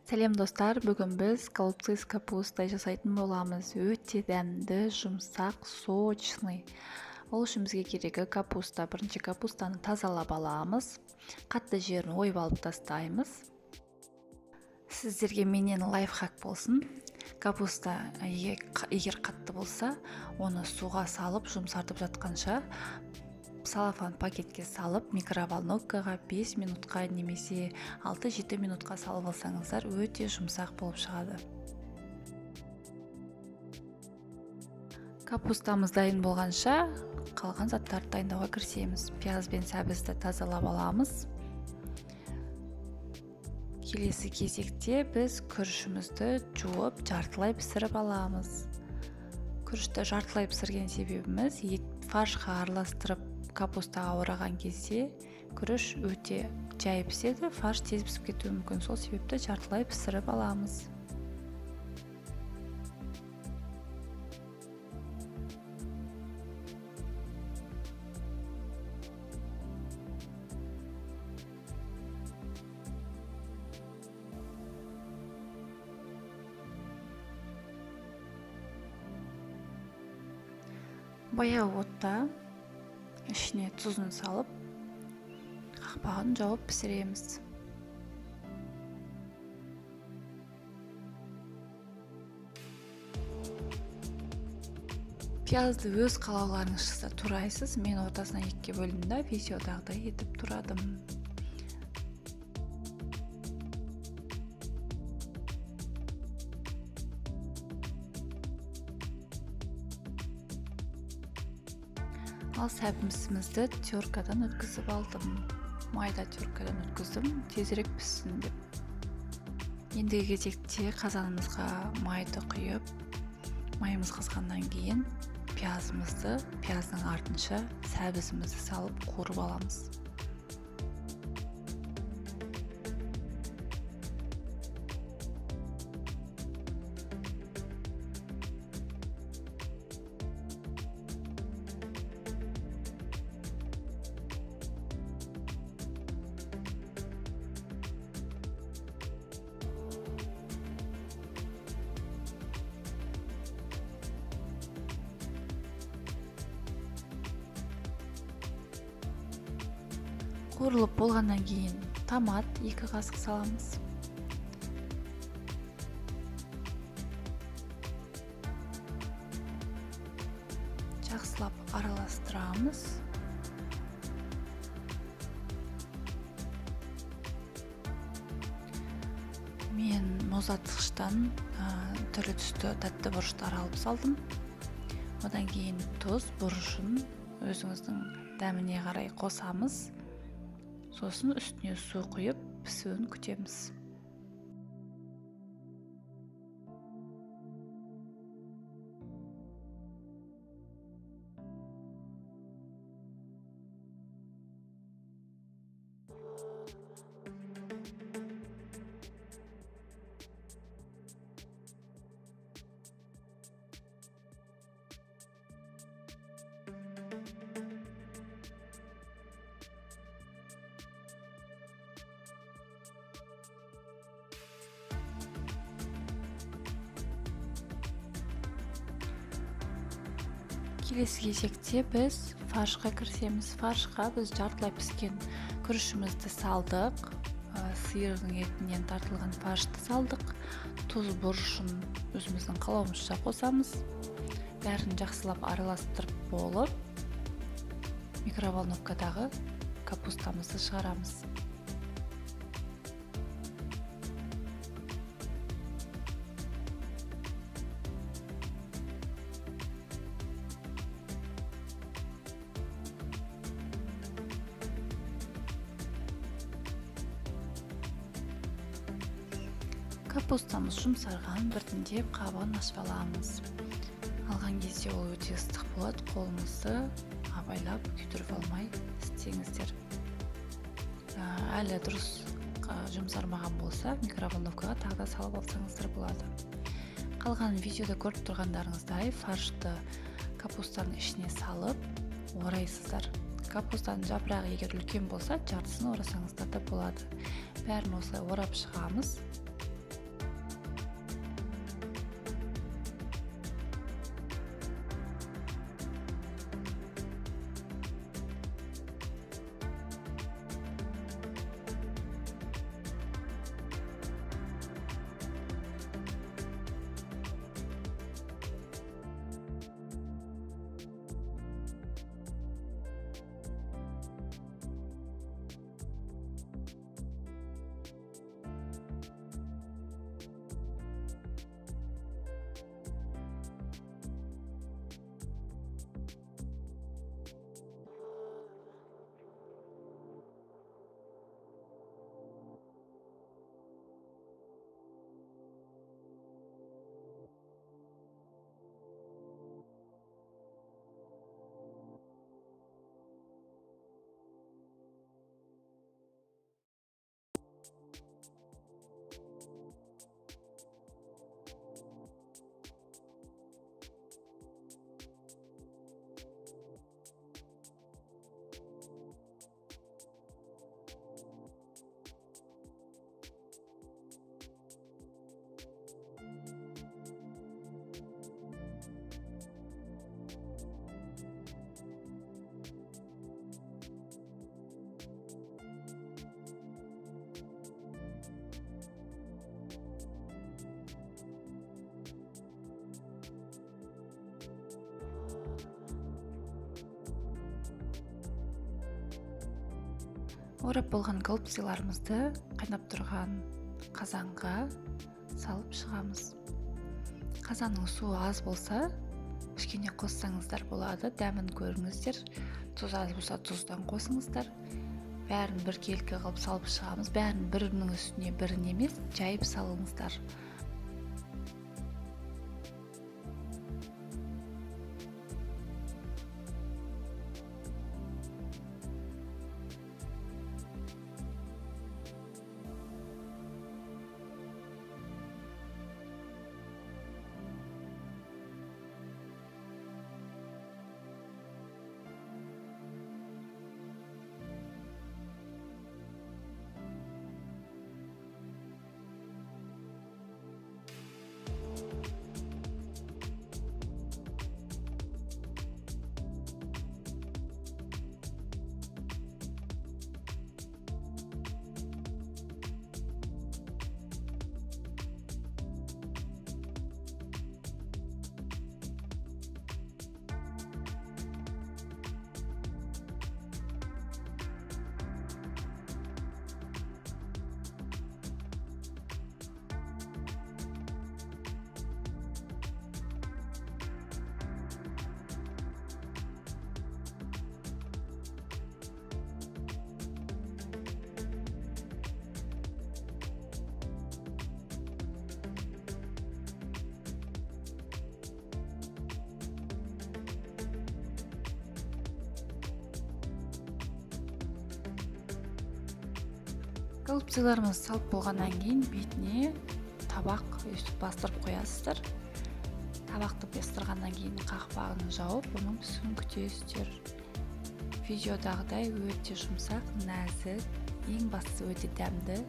Сәлем достар, бүгін біз голубцы с капустой жасайтын боламыз. Өте дәмді, жұмсақ, сочный. Ол үшін бізге керегі капуста. Бірінші капустаны тазалап аламыз. Қатты жерін ойып алып тастаймыз. Сіздерге менен лайфхак болсын. Капуста егер қатты болса, оны суға салып, жұмсартып жатқанша салафан пакетке салып, микроволновкаға 5 минутқа немесе 6-7 минутқа салып алсаңыздар, өте жұмсақ болып шығады. Капустамыз дайын болғанша, қалған заттарды дайындауға кірісеміз. Пияз бен сәбізді тазалап аламыз. Келесі кезекте біз күрішімізді жуып, жартылай пісіріп аламыз. Күрішті жартылай пісірген себебіміз фаршқа араластырып капустаға ораған кезде күріш өте жай піседі, фарш тез пісіп кетуі мүмкін. Сол себепті жартылай пісіріп аламыз. Баяу отта ішіне тұзын салып, қақпағын жауып пісіреміз. Пиязды өз қалауларыңызша турайсыз. Мен ортасына екіге бөлдім, видеодағыдай етіп турадым. Ал сәбізімізді теркадан өткізіп алдым. Майда теркадан өткіздім, тезірек піссін деп. Ендігі кезекте қазанымызға майды құйып, майымыз қызғаннан кейін пияздың артынша сәбізімізді салып қуырып аламыз. Қуырылып болғаннан кейін томат 2 қасық саламыз. Жақсылап араластырамыз. Мен мұздатқыштан түрлі түсті тәтті бұрыштар алып салдым. Одан кейін тұз, бұрышын өзіңіздің дәміне қарай қосамыз. Сосын үстіне су құйып, пісуін күтеміз. Келесі кезекте біз фаршқа кірісеміз. Фаршқа біз жартылай піскен күрішімізді салдық, сиырдың етінен тартылған фаршты салдық, тұз, бұрышын өзіміздің қалауымызша қосамыз. Бәрін жақсылап араластырып болып, микроволновкадағы капустамызды шығарамыз. Капустамыз жұмсарған, біртіндеп қабығын ашып аламыз. Алған кезде ол өте ыстық болады, қолыңызды абайлап күйдіріп алмай істеңіздер. Әлі дұрыс жұмсармаған болса, микроволновкаға тағы да салып алсаңыздар болады. Қалған видеода көріп тұрғандарыңыздай фаршты капустаның ішіне салып орайсыздар. Капустаның жапырағы егер үлкен болса, жартысын орасаңыздар да болады. Бәрін осылай орап шығамыз. Орап болған голубцыларымызды қайнап тұрған қазанға салып шығамыз. Қазанның суы аз болса, кішкене қоссаңыздар болады, дәмін көріңіздер. Тұз аз болса, тұздан қосыңыздар. Бәрін бір келкі қылып салып шығамыз. Бәрін бірінің үстіне бірін емес, жайып салыңыздар. Голубцыларымыз салып болғаннан кейін бетіне табақ өстіп бастырып қоясыздар. Табақты бастырғаннан кейін қақпағын жауып, оның пісуін күтесіздер. Видеодағыдай өте жұмсақ, нәзік, ең бастысы өте дәмді.